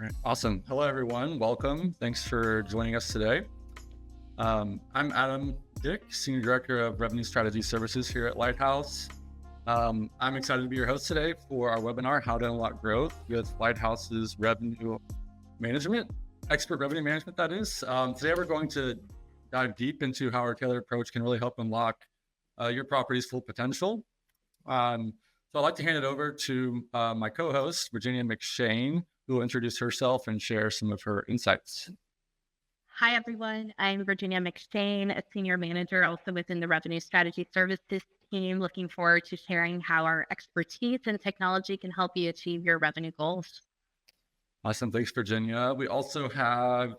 Right. Awesome. Hello, everyone. Welcome. Thanks for joining us today. I'm Adam Dick, Senior Director of Revenue Strategy Services here at Lighthouse. I'm excited to be your host today for our webinar, How to Unlock Growth with Lighthouse's Revenue Management, Expert Revenue Management, that is. Today, we're going to dive deep into how our tailored approach can really help unlock your property's full potential. So I'd like to hand it over to my co-host, Virginia McShane, who will introduce herself and share some of her insights. Hi, everyone. I'm Virginia McShane, a senior manager also within the Revenue Strategy Services team. Looking forward to sharing how our expertise and technology can help you achieve your revenue goals. Awesome. Thanks, Virginia. We also have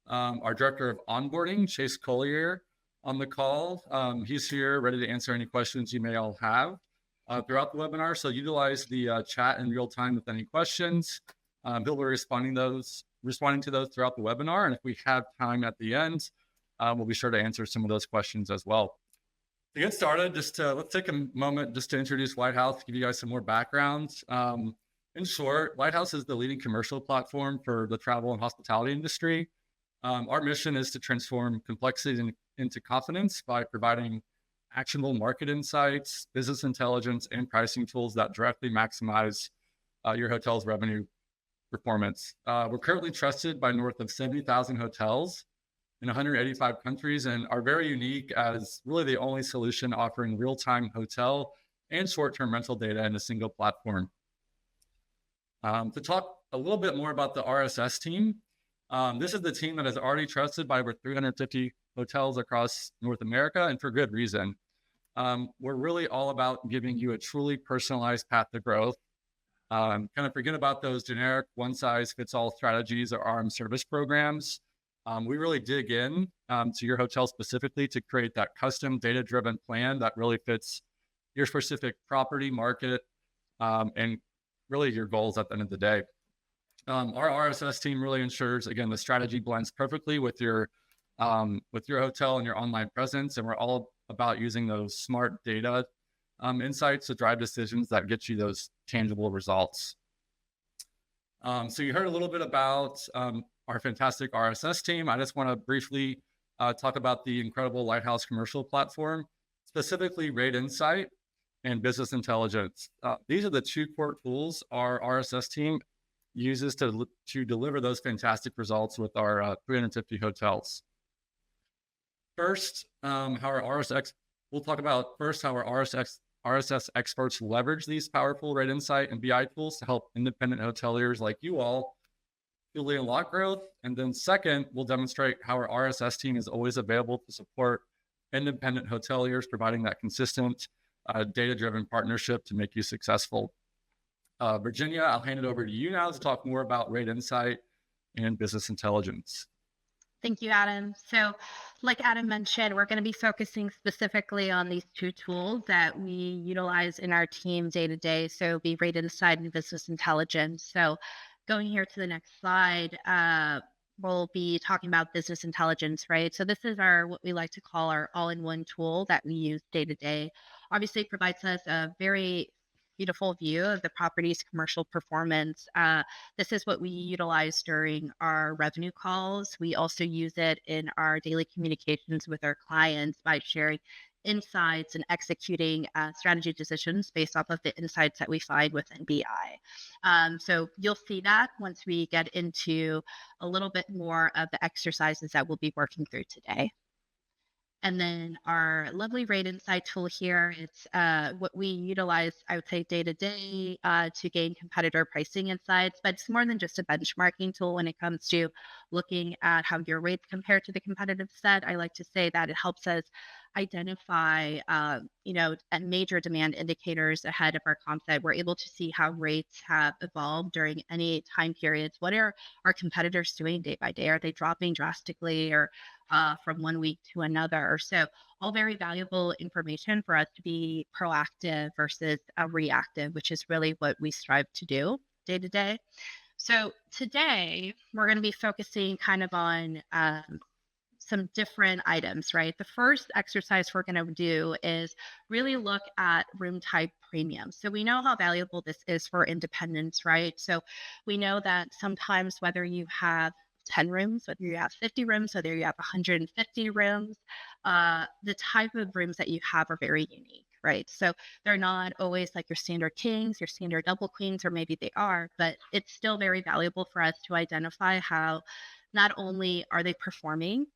our Director of Onboarding, Chase Collier, on the call. He's here ready to answer any questions you may all have throughout the webinar. So utilize the chat in real time with any questions. He'll be responding to those throughout the webinar. And if we have time at the end, we'll be sure to answer some of those questions as well. To get started, let's take a moment just to introduce Lighthouse, give you guys some more background. In short, Lighthouse is the leading commercial platform for the travel and hospitality industry. Our mission is to transform complexity into confidence by providing actionable market insights, business intelligence, and pricing tools that directly maximize your hotel's revenue performance. We're currently trusted by north of 70,000 hotels in 185 countries and are very unique as really the only solution offering real-time hotel and short-term rental data in a single platform. To talk a little bit more about the RSS team, this is the team that is already trusted by over 350 hotels across North America, and for good reason. We're really all about giving you a truly personalized path to growth. Kind of forget about those generic one-size-fits-all strategies or RM service programs. We really dig in to your hotel specifically to create that custom data-driven plan that really fits your specific property, market, and really your goals at the end of the day. Our RSS team really ensures, again, the strategy blends perfectly with your hotel and your online presence, and we're all about using those smart data insights to drive decisions that get you those tangible results. So you heard a little bit about our fantastic RSS team. I just want to briefly talk about the incredible Lighthouse commercial platform, specifically Rate Insight and Business Intelligence. These are the two core tools our RSS team uses to deliver those fantastic results with our 350 hotels. First, we'll talk about how our RSS experts leverage these powerful Rate Insight and BI tools to help independent hoteliers like you all fully unlock growth. And then second, we'll demonstrate how our RSS team is always available to support independent hoteliers, providing that consistent data-driven partnership to make you successful. Virginia, I'll hand it over to you now to talk more about Rate Insight and Business Intelligence. Thank you, Adam. So like Adam mentioned, we're going to be focusing specifically on these two tools that we utilize in our team day to day. So be Rate Insight and Business Intelligence. So going here to the next slide, we'll be talking about business intelligence, right? So this is what we like to call our all-in-one tool that we use day to day. Obviously, it provides us a very beautiful view of the property's commercial performance. This is what we utilize during our revenue calls. We also use it in our daily communications with our clients by sharing insights and executing strategy decisions based off of the insights that we find within BI. So you'll see that once we get into a little bit more of the exercises that we'll be working through today. And then our lovely Rate Insight tool here, it's what we utilize, I would say, day to day to gain competitor pricing insights, but it's more than just a benchmarking tool when it comes to looking at how your rates compare to the competitive set. I like to say that it helps us identify, major demand indicators ahead of our comp set. We're able to see how rates have evolved during any time periods. What are our competitors doing day by day? Are they dropping drastically or from one week to another? So all very valuable information for us to be proactive versus reactive, which is really what we strive to do day to day. So today we're going to be focusing kind of on some different items, right? The first exercise we're going to do is really look at room type premium. So we know how valuable this is for independence, right? So we know that sometimes whether you have 10 rooms, whether you have 50 rooms, whether you have 150 rooms, the type of rooms that you have are very unique, right? So they're not always like your standard kings, your standard double queens, or maybe they are, but it's still very valuable for us to identify how not only are they performing,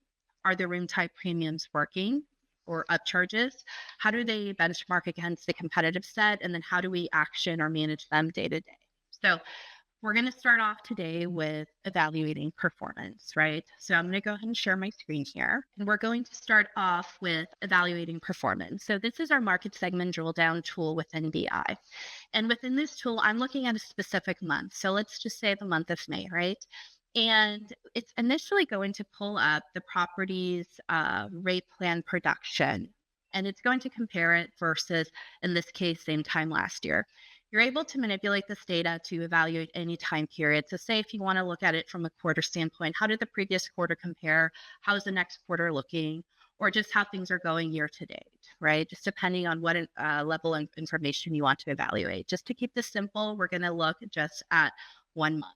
are the room type premiums working or upcharges? How do they benchmark against the competitive set? And then how do we action or manage them day to day? So we're going to start off today with evaluating performance, right? So I'm going to go ahead and share my screen here. And we're going to start off with evaluating performance. So this is our market segment drill down tool within BI. And within this tool, I'm looking at a specific month. So let's just say the month of May, right? And it's initially going to pull up the property's rate plan production. And it's going to compare it versus, in this case, same time last year. You're able to manipulate this data to evaluate any time period. So say if you want to look at it from a quarter standpoint, how did the previous quarter compare? How's the next quarter looking? Or just how things are going year to date, right? Just depending on what level of information you want to evaluate. Just to keep this simple, we're going to look just at 1 month.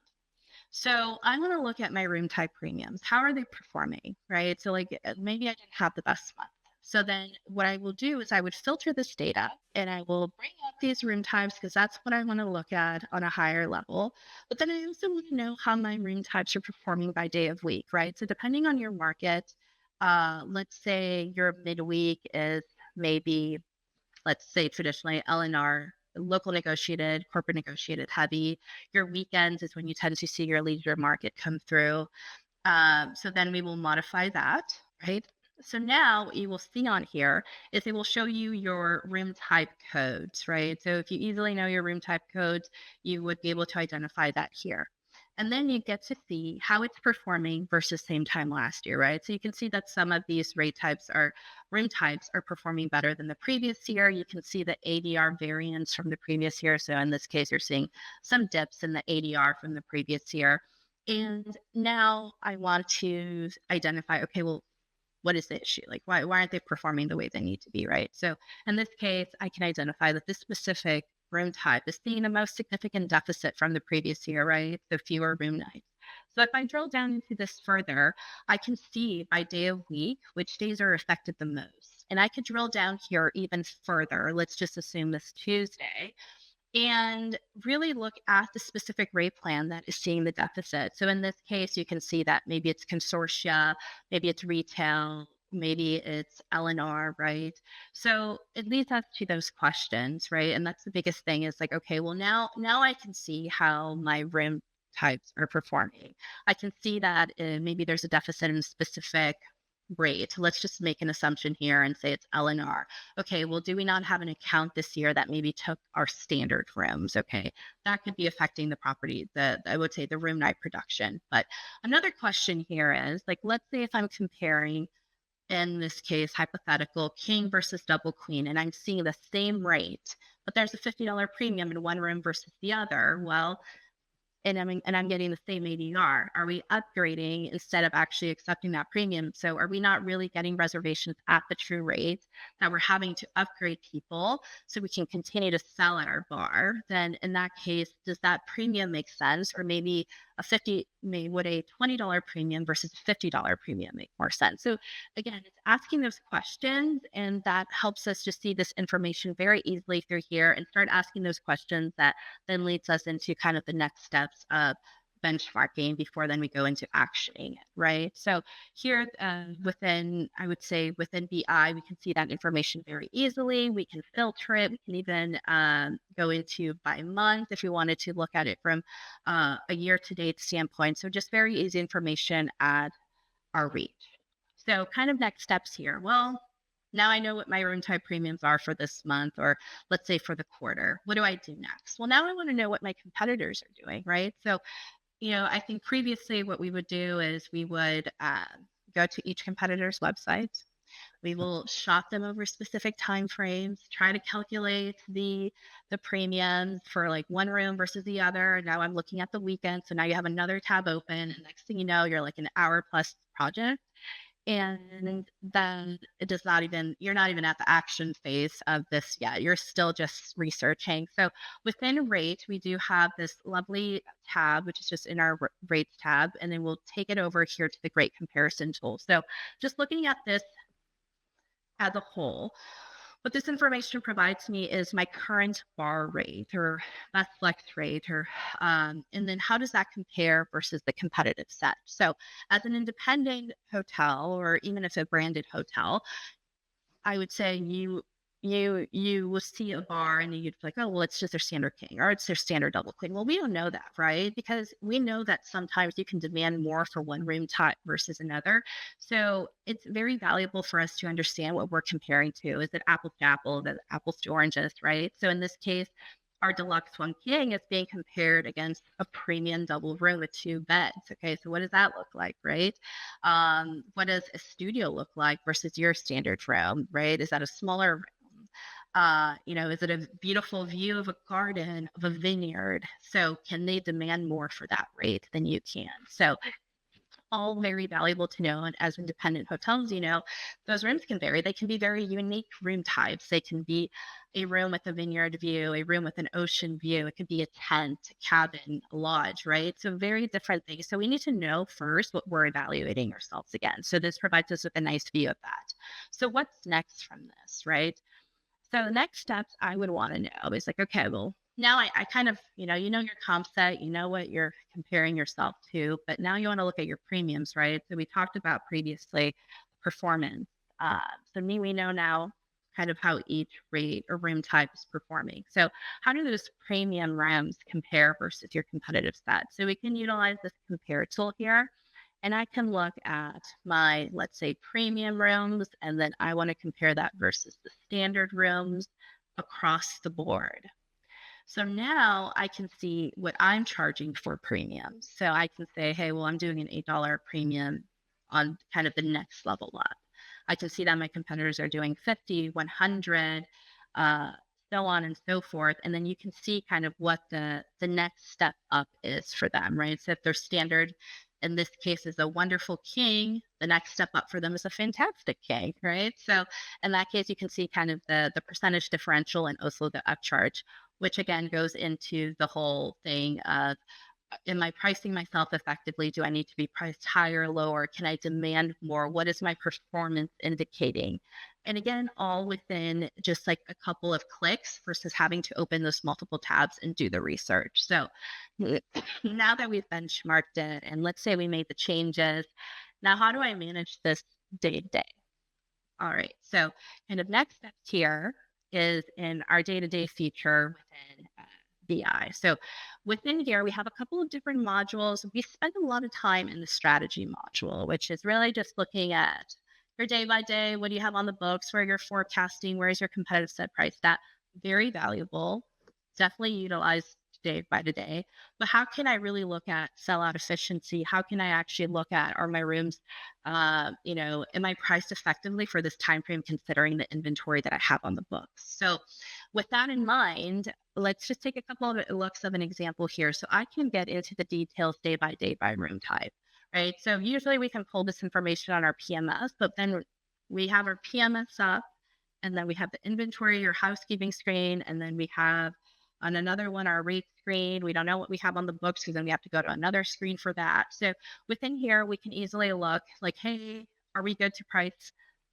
So I'm going to look at my room type premiums. How are they performing, right? So like maybe I didn't have the best month. So then what I will do is I would filter this data and I will bring up these room types because that's what I want to look at on a higher level. But then I also want to know how my room types are performing by day of week, right? So depending on your market, let's say your midweek is maybe, let's say traditionally LNR, local negotiated, corporate negotiated heavy. Your weekends is when you tend to see your leisure market come through. So then we will modify that, right? So now what you will see on here is it will show you your room type codes, right? So if you easily know your room type codes, you would be able to identify that here. And then you get to see how it's performing versus same time last year, right? So you can see that some of these room types are performing better than the previous year. You can see the ADR variance from the previous year. So in this case, you're seeing some dips in the ADR from the previous year. And now I want to identify, okay, well, what is the issue? Like, why aren't they performing the way they need to be, right? So in this case, I can identify that this specific room type is seeing the most significant deficit from the previous year, right? The fewer room nights. So if I drill down into this further, I can see by day of week which days are affected the most. And I could drill down here even further. Let's just assume this Tuesday and really look at the specific rate plan that is seeing the deficit. So in this case, you can see that maybe it's consortia, maybe it's retail, maybe it's LNR, right? So it leads us to those questions, right? And that's the biggest thing is like, okay, well now I can see how my room types are performing. I can see that maybe there's a deficit in specific rate. Let's just make an assumption here and say it's LNR. Okay, well, do we not have an account this year that maybe took our standard rooms? Okay, that could be affecting the property, I would say the room night production. But another question here is like, let's say if I'm comparing in this case, hypothetical king versus double queen, and I'm seeing the same rate, but there's a $50 premium in one room versus the other. Well, and I'm getting the same ADR. Are we upgrading instead of actually accepting that premium? So are we not really getting reservations at the true rate that we're having to upgrade people so we can continue to sell at our bar? Then in that case, does that premium make sense? Or maybe would a $20 premium versus a $50 premium make more sense? So again, it's asking those questions, and that helps us to see this information very easily through here and start asking those questions that then leads us into kind of the next steps of benchmarking before then we go into actioning it, right? So here I would say within BI, we can see that information very easily. We can filter it. We can even go into by month if we wanted to look at it from a year-to-date standpoint. So just very easy information at our reach. So kind of next steps here. Well, now I know what my room type premiums are for this month, or let's say for the quarter. What do I do next? Well, now I want to know what my competitors are doing, right? So, I think previously what we would do is we would go to each competitor's website. We will shop them over specific time frames, try to calculate the premium for like one room versus the other. Now I'm looking at the weekend. So now you have another tab open. And next thing you know, you're like an hour plus project. And then it does not even, you're not even at the action phase of this yet. You're still just researching. So within rate, we do have this lovely tab, which is just in our rates tab. And then we'll take it over here to the great comparison tool. So just looking at this as a whole, what this information provides me is my current bar rate or best flex rate, or and then how does that compare versus the competitive set? So, as an independent hotel, or even if a branded hotel, I would say you will see a bar and you'd be like, oh well, it's just their standard king or it's their standard double queen. Well, we don't know that, right? Because we know that sometimes you can demand more for one room type versus another. So it's very valuable for us to understand what we're comparing to. Is it apples to apples, is it apples to oranges, right? So in this case, our deluxe one king is being compared against a premium double room with two beds. Okay, so what does that look like, right? What does a studio look like versus your standard room, right? Is that a smaller room? Is it a beautiful view of a garden, of a vineyard? So can they demand more for that rate than you can? So all very valuable to know. And as independent hotels, those rooms can vary. They can be very unique room types. They can be a room with a vineyard view, a room with an ocean view. It could be a tent, a cabin, a lodge, right? So very different things. So we need to know first what we're evaluating ourselves again. So this provides us with a nice view of that. So what's next from this, right? So the next steps I would want to know is like, okay, well, now I kind of, your comp set, you know what you're comparing yourself to, but now you want to look at your premiums, right? So we talked about previously performance. So we know now kind of how each rate or room type is performing. So how do those premium rooms compare versus your competitive set? So we can utilize this compare tool here, and I can look at my, let's say, premium rooms, and then I want to compare that versus the standard rooms across the board. So now I can see what I'm charging for premiums. So I can say, hey, well, I'm doing an $8 premium on kind of the next level up. I can see that my competitors are doing 50, 100, uh, so on and so forth. And then you can see kind of what the next step up is for them, right? So if their standard in this case is a wonderful king, the next step up for them is a fantastic king, right? So in that case, you can see kind of the percentage differential and also the upcharge, which again goes into the whole thing of, am I pricing myself effectively? Do I need to be priced higher, lower? Can I demand more? What is my performance indicating? And again, all within just like a couple of clicks versus having to open those multiple tabs and do the research. So now that we've benchmarked it, and let's say we made the changes, now how do I manage this day to day? All right. So, kind of next steps here is in our day-to-day feature within BI. So, within here, we have a couple of different modules. We spend a lot of time in the strategy module, which is really just looking at your day by day. What do you have on the books? Where you're forecasting? Where is your competitive set price? That very valuable. Definitely utilized day by day. But how can I really look at sellout efficiency? How can I actually look at, are my rooms am I priced effectively for this time frame considering the inventory that I have on the books? So with that in mind, let's just take a couple of looks of an example here. So I can get into the details day by room type, right? So usually we can pull this information on our PMS, but then we have our PMS up, and then we have the inventory or housekeeping screen, and then we have on another one our rate screen. We don't know what we have on the books because then we have to go to another screen for that. So within here, we can easily look like, hey, are we good to price,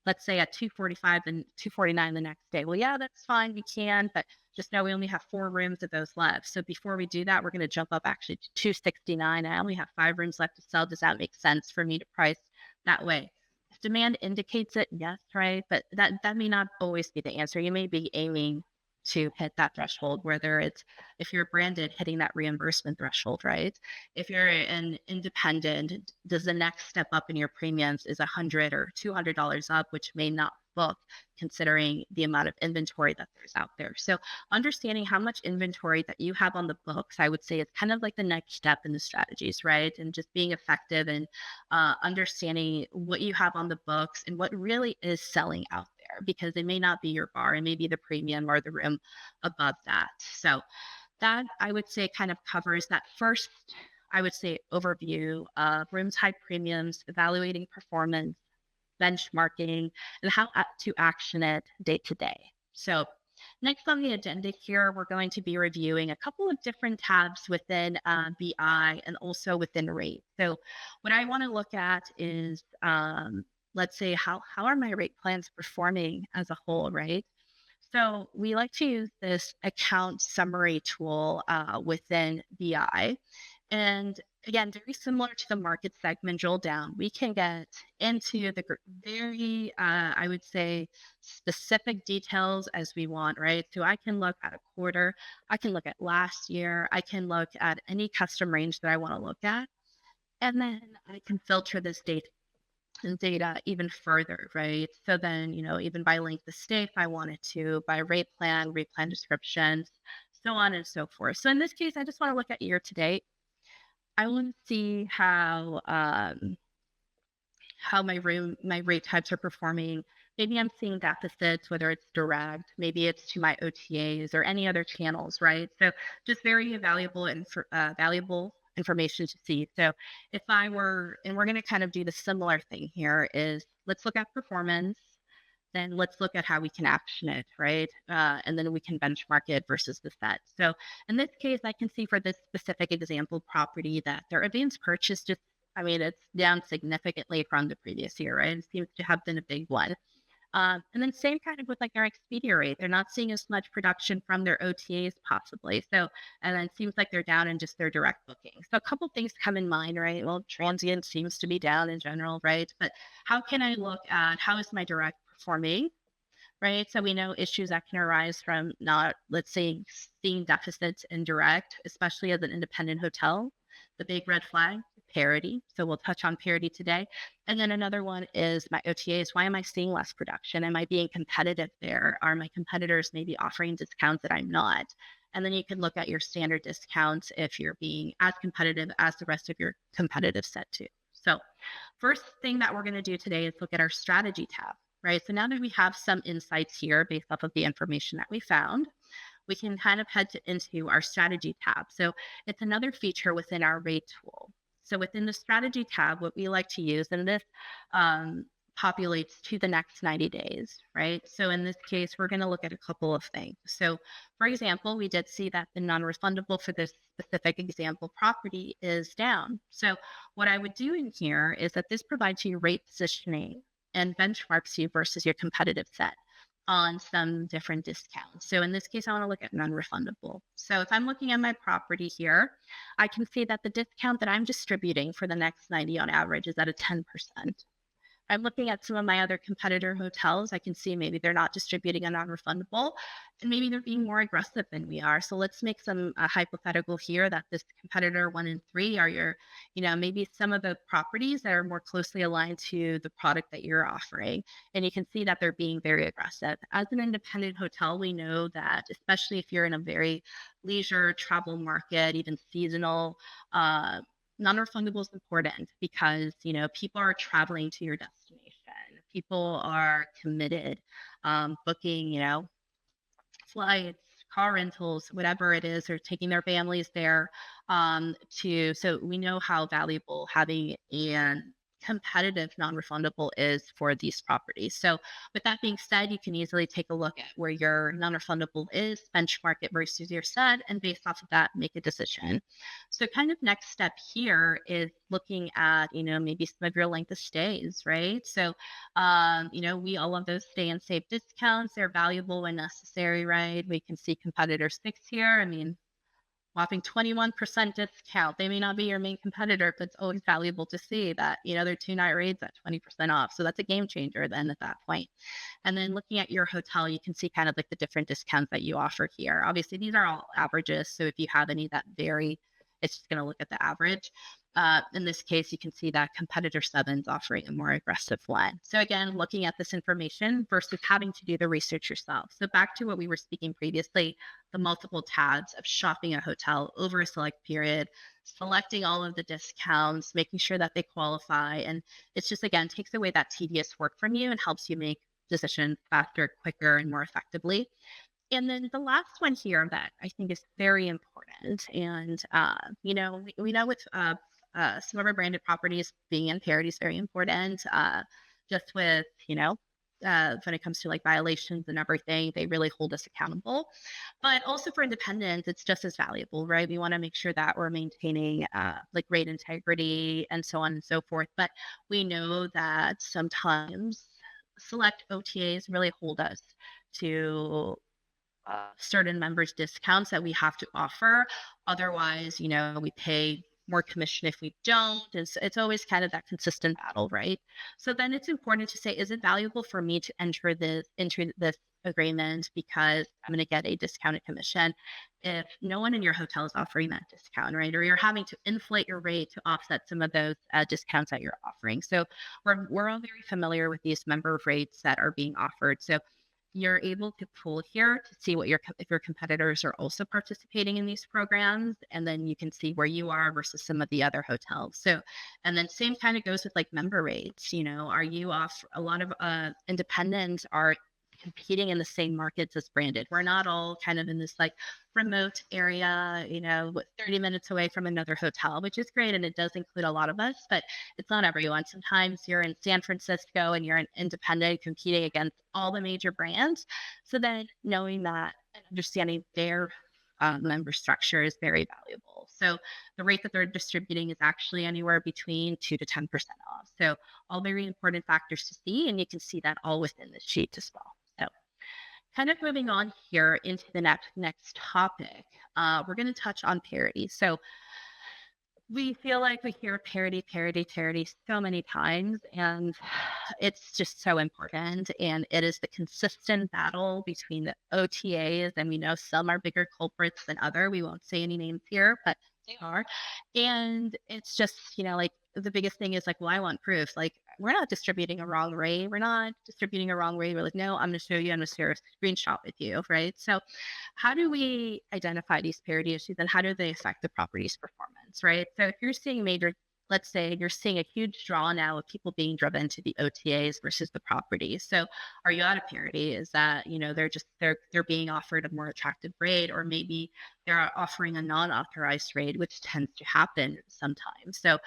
let's say at 245 and 249 the next day? Well, yeah, that's fine. We can, but just know we only have 4 rooms of those left. So before we do that, we're going to jump up actually to 269. I only have 5 rooms left to sell. Does that make sense for me to price that way? If demand indicates it, yes, right? But that may not always be the answer. You may be aiming to hit that threshold, whether it's, if you're branded, hitting that reimbursement threshold, right? If you're an independent, does the next step up in your premiums is $100 or $200 up, which may not book considering the amount of inventory that there's out there. So understanding how much inventory that you have on the books, I would say, is kind of like the next step in the strategies, right? And just being effective and understanding what you have on the books and what really is selling out there, because it may not be your bar, it may be the premium or the room above that. So that, I would say, kind of covers that first, I would say, overview of room type premiums, evaluating performance, benchmarking, and how to action it day to day. So, next on the agenda here, we're going to be reviewing a couple of different tabs within BI and also within rate. So, what I want to look at is, let's say, how are my rate plans performing as a whole, right? So we like to use this account summary tool within BI. And again, very similar to the market segment drill down, we can get into the very, I would say, specific details as we want, right? So I can look at a quarter, I can look at last year, I can look at any custom range that I want to look at. And then I can filter this data even further, right? So then, even by length of stay, if I wanted to, by rate plan descriptions, so on and so forth. So in this case, I just want to look at year to date. I want to see how my rate types are performing. Maybe I'm seeing deficits, whether it's direct, maybe it's to my OTAs or any other channels, right? So just very valuable information to see. So if I were, and we're going to kind of do the similar thing here is let's look at performance, then let's look at how we can action it, right? And then we can benchmark it versus the set. So in this case, I can see for this specific example property that their advanced purchase just, I mean, it's down significantly from the previous year, right? It seems to have been a big one. And then same kind of with like their Expedia rate. They're not seeing as much production from their OTAs possibly. So, and then it seems like they're down in just their direct booking. So a couple things come in mind, right? Well, transient seems to be down in general, right? But how can I look at how is my direct performing? Right. So we know issues that can arise from not, let's say, seeing deficits in direct, especially as an independent hotel. The big red flag, parity. So we'll touch on parity today. And then another one is my OTAs. Why am I seeing less production? Am I being competitive there? Are my competitors maybe offering discounts that I'm not? And then you can look at your standard discounts if you're being as competitive as the rest of your competitive set too. So first thing that we're going to do today is look at our strategy tab, right? So now that we have some insights here based off of the information that we found, we can kind of into our strategy tab. So it's another feature within our rate tool. So within the strategy tab, what we like to use, and this populates to the next 90 days, right? So in this case, we're going to look at a couple of things. So for example, we did see that the non-refundable for this specific example property is down. So what I would do in here is that this provides you rate positioning and benchmarks you versus your competitive set on some different discounts. So in this case, I want to look at non-refundable. So if I'm looking at my property here, I can see that the discount that I'm distributing for the next 90 on average is at a 10%. I'm looking at some of my other competitor hotels. I can see maybe they're not distributing a non-refundable and maybe they're being more aggressive than we are. So let's make some hypothetical here that this competitor 1 and 3 are maybe some of the properties that are more closely aligned to the product that you're offering. And you can see that they're being very aggressive. As an independent hotel, we know that, especially if you're in a very leisure travel market, even seasonal, non-refundable is important because people are traveling to your destination. People are committed, booking flights, car rentals, whatever it is, or taking their families there. So we know how valuable having an competitive non-refundable is for these properties. So with that being said, you can easily take a look at where your non-refundable is, benchmark it versus your set, and based off of that, make a decision. So kind of next step here is looking at, maybe some of your length of stays, right? So, we all love those stay and save discounts. They're valuable when necessary, right? We can see competitor 6 here. I mean, whopping 21% discount. They may not be your main competitor, but it's always valuable to see that, their 2-night rates at 20% off. So that's a game changer then at that point. And then looking at your hotel, you can see kind of like the different discounts that you offer here. Obviously, these are all averages. So if you have any that vary, it's just going to look at the average. In this case, you can see that competitor 7 is offering a more aggressive one. So again, looking at this information versus having to do the research yourself. So back to what we were speaking previously, the multiple tabs of shopping a hotel over a select period, selecting all of the discounts, making sure that they qualify. And it's just, again, takes away that tedious work from you and helps you make decisions faster, quicker, and more effectively. And then the last one here that I think is very important, and we know with some of our branded properties being in parity is very important. just with, when it comes to like violations and everything, they really hold us accountable. But also for independents, it's just as valuable, right? We want to make sure that we're maintaining like rate integrity and so on and so forth. But we know that sometimes select OTAs really hold us to certain members discounts that we have to offer. Otherwise, we pay more commission if we don't. It's always kind of that consistent battle, right? So then it's important to say, is it valuable for me to enter this agreement because I'm going to get a discounted commission if no one in your hotel is offering that discount, right? Or you're having to inflate your rate to offset some of those discounts that you're offering. So we're all very familiar with these member rates that are being offered. So you're able to pull here to see what if your competitors are also participating in these programs, and then you can see where you are versus some of the other hotels. So, and then same kind of goes with like member rates. Are you off? A lot of independents are competing in the same markets as branded. We're not all kind of in this like remote area, 30 minutes away from another hotel, which is great. And it does include a lot of us, but it's not everyone. Sometimes you're in San Francisco and you're an independent competing against all the major brands. So then knowing that and understanding their member structure is very valuable. So the rate that they're distributing is actually anywhere between 2 to 10% off. So all very important factors to see, and you can see that all within the sheet as well. So kind of moving on here into the next topic, we're going to touch on parity. So we feel like we hear parity, parity, parity so many times, and it's just so important. And it is the consistent battle between the OTAs, and we know some are bigger culprits than other. We won't say any names here, but they are. And it's just, like the biggest thing is like, well, I want proof. Like, we're not distributing a wrong rate. We're not distributing a wrong rate. We're like, no, I'm going to show you. I'm going to share a screenshot with you, right? So how do we identify these parity issues and how do they affect the property's performance, right? So if you're seeing let's say you're seeing a huge draw now of people being driven to the OTAs versus the property. So are you out of parity? Is that, they're being offered a more attractive rate, or maybe they're offering a non-authorized rate, which tends to happen sometimes. So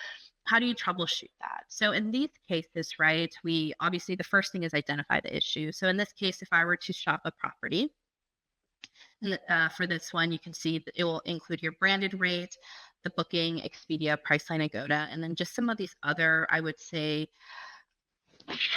how do you troubleshoot that? So in these cases, right, we obviously the first thing is identify the issue. So in this case, if I were to shop a property, and for this one, you can see that it will include your branded rate, the booking, Expedia, Priceline, Agoda, and then just some of these other, I would say,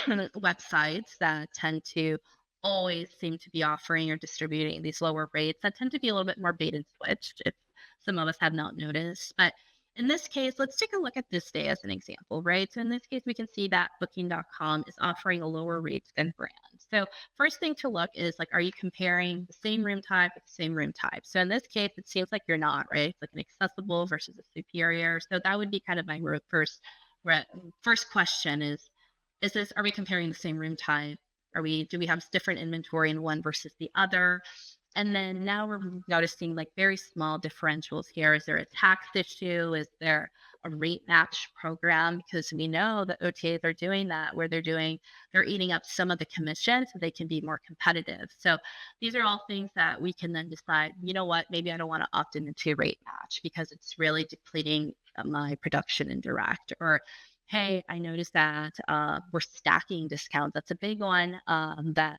websites that tend to always seem to be offering or distributing these lower rates that tend to be a little bit more bait and switched if some of us have not noticed. But in this case, let's take a look at this day as an example, right? So in this case, we can see that booking.com is offering a lower rate than brands. So first thing to look is like, are you comparing the same room type with the same room type? So in this case, it seems like you're not, right? It's like an accessible versus a superior. So that would be kind of my first question are we comparing the same room type? Do we have different inventory in one versus the other? And then now we're noticing like very small differentials here. Is there a tax issue? Is there a rate match program? Because we know that OTAs are doing that where they're eating up some of the commission so they can be more competitive. So these are all things that we can then decide, you know what, maybe I don't want to opt into a rate match because it's really depleting my production in direct. Or hey, I noticed that we're stacking discounts. That's a big one. That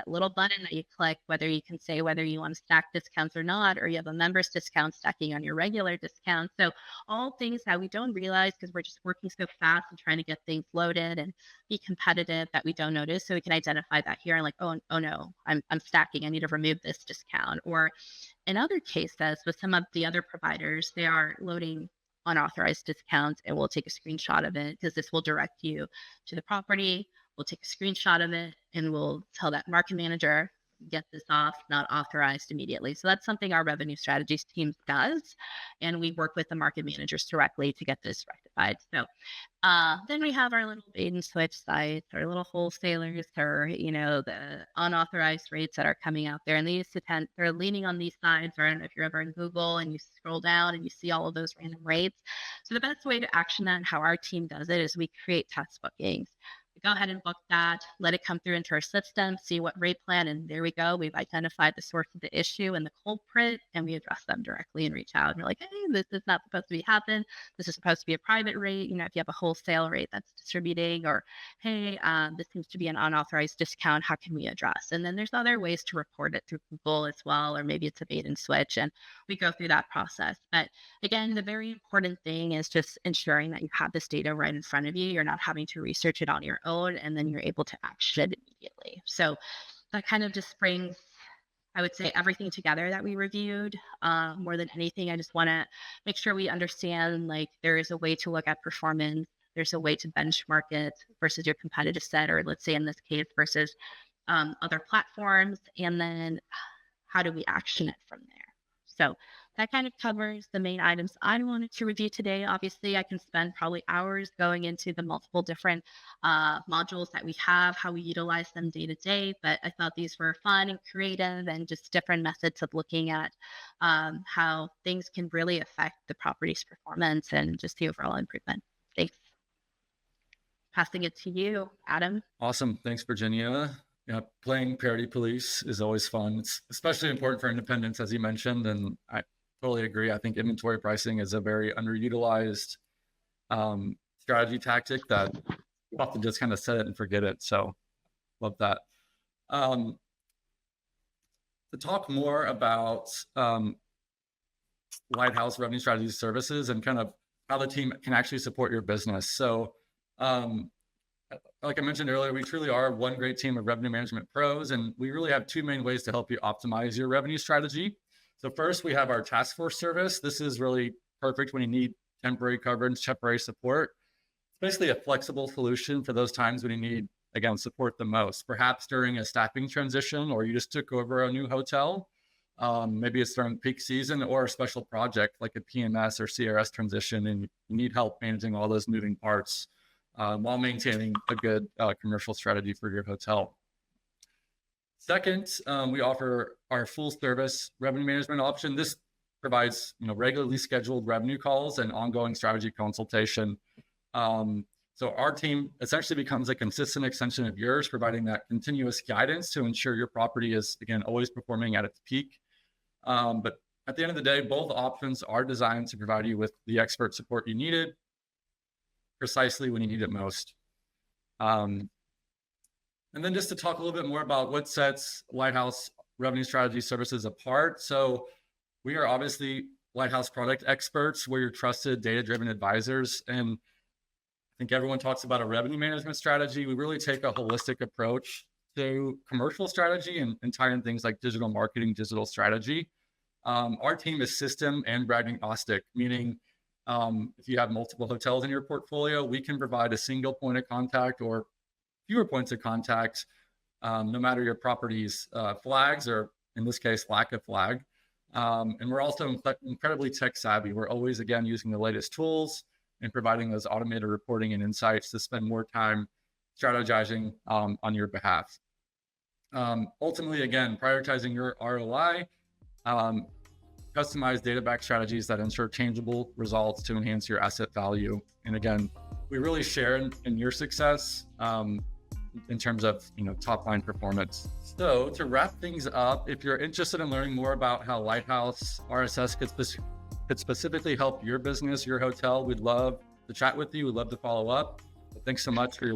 little button that you click, whether you can say whether you want to stack discounts or not, or you have a member's discount stacking on your regular discount. So all things that we don't realize because we're just working so fast and trying to get things loaded and be competitive that we don't notice. So we can identify that here and like, oh no, I'm stacking. I need to remove this discount. Or in other cases with some of the other providers, they are loading unauthorized discounts, and we'll take a screenshot of it because this will direct you to the property. We'll take a screenshot of it and we'll tell that market manager, get this off, not authorized immediately. So that's something our revenue strategies team does. And we work with the market managers directly to get this rectified. So then we have our little bait and switch sites, our little wholesalers, or the unauthorized rates that are coming out there, and they're leaning on these sites. Or I don't know if you're ever in Google and you scroll down and you see all of those random rates. So the best way to action that and how our team does it is we create test bookings. We go ahead and book that, let it come through into our system, see what rate plan, and there we go. We've identified the source of the issue and the culprit, and we address them directly and reach out. And we're like, hey, this is not supposed to be happen. This is supposed to be a private rate. You know, if you have a wholesale rate that's distributing, or hey, this seems to be an unauthorized discount. How can we address? And then there's other ways to report it through Google as well, or maybe it's a bait and switch, and we go through that process. But again, the very important thing is just ensuring that you have this data right in front of you. You're not having to research it on your own, and then you're able to action it immediately. So that kind of just brings, I would say, everything together that we reviewed. More than anything, I just want to make sure we understand, like, there is a way to look at performance. There's a way to benchmark it versus your competitive set, or let's say in this case, versus other platforms. And then how do we action it from there? So that kind of covers the main items I wanted to review today. Obviously, I can spend probably hours going into the multiple different modules that we have, how we utilize them day to day. But I thought these were fun and creative, and just different methods of looking at how things can really affect the property's performance and just the overall improvement. Thanks. Passing it to you, Adam. Awesome. Thanks, Virginia. Yeah, playing Parity Police is always fun. It's especially important for independents, as you mentioned, and I totally agree. I think inventory pricing is a very underutilized strategy tactic that you often just kind of set it and forget it. So love that. To talk more about Lighthouse Revenue Strategy Services and kind of how the team can actually support your business. So like I mentioned earlier, we truly are one great team of revenue management pros, and we really have two main ways to help you optimize your revenue strategy. So first, we have our task force service. This is really perfect when you need temporary coverage, temporary support. It's basically a flexible solution for those times when you need, again, support the most, perhaps during a staffing transition, or you just took over a new hotel. Maybe it's during peak season or a special project like a PMS or CRS transition, and you need help managing all those moving parts while maintaining a good commercial strategy for your hotel. Second, we offer our full service revenue management option. This provides regularly scheduled revenue calls and ongoing strategy consultation. So our team essentially becomes a consistent extension of yours, providing that continuous guidance to ensure your property is, again, always performing at its peak. But at the end of the day, both options are designed to provide you with the expert support you needed precisely when you need it most. And then just to talk a little bit more about what sets Lighthouse Revenue Strategy Services apart. So we are obviously Lighthouse product experts. We're your trusted data-driven advisors. And I think everyone talks about a revenue management strategy. We really take a holistic approach to commercial strategy and tie in things like digital marketing, digital strategy. Our team is system and brand agnostic, meaning if you have multiple hotels in your portfolio, we can provide a single point of contact or fewer points of contact, no matter your property's flags, or in this case, lack of flag. And we're also incredibly tech savvy. We're always, again, using the latest tools and providing those automated reporting and insights to spend more time strategizing on your behalf. Ultimately, again, prioritizing your ROI, customized data-backed strategies that ensure tangible results to enhance your asset value. And again, we really share in your success in terms of top line performance. So to wrap things up, if you're interested in learning more about how Lighthouse RSS could specifically help your business, your hotel, we'd love to chat with you. We'd love to follow up. But thanks so much for your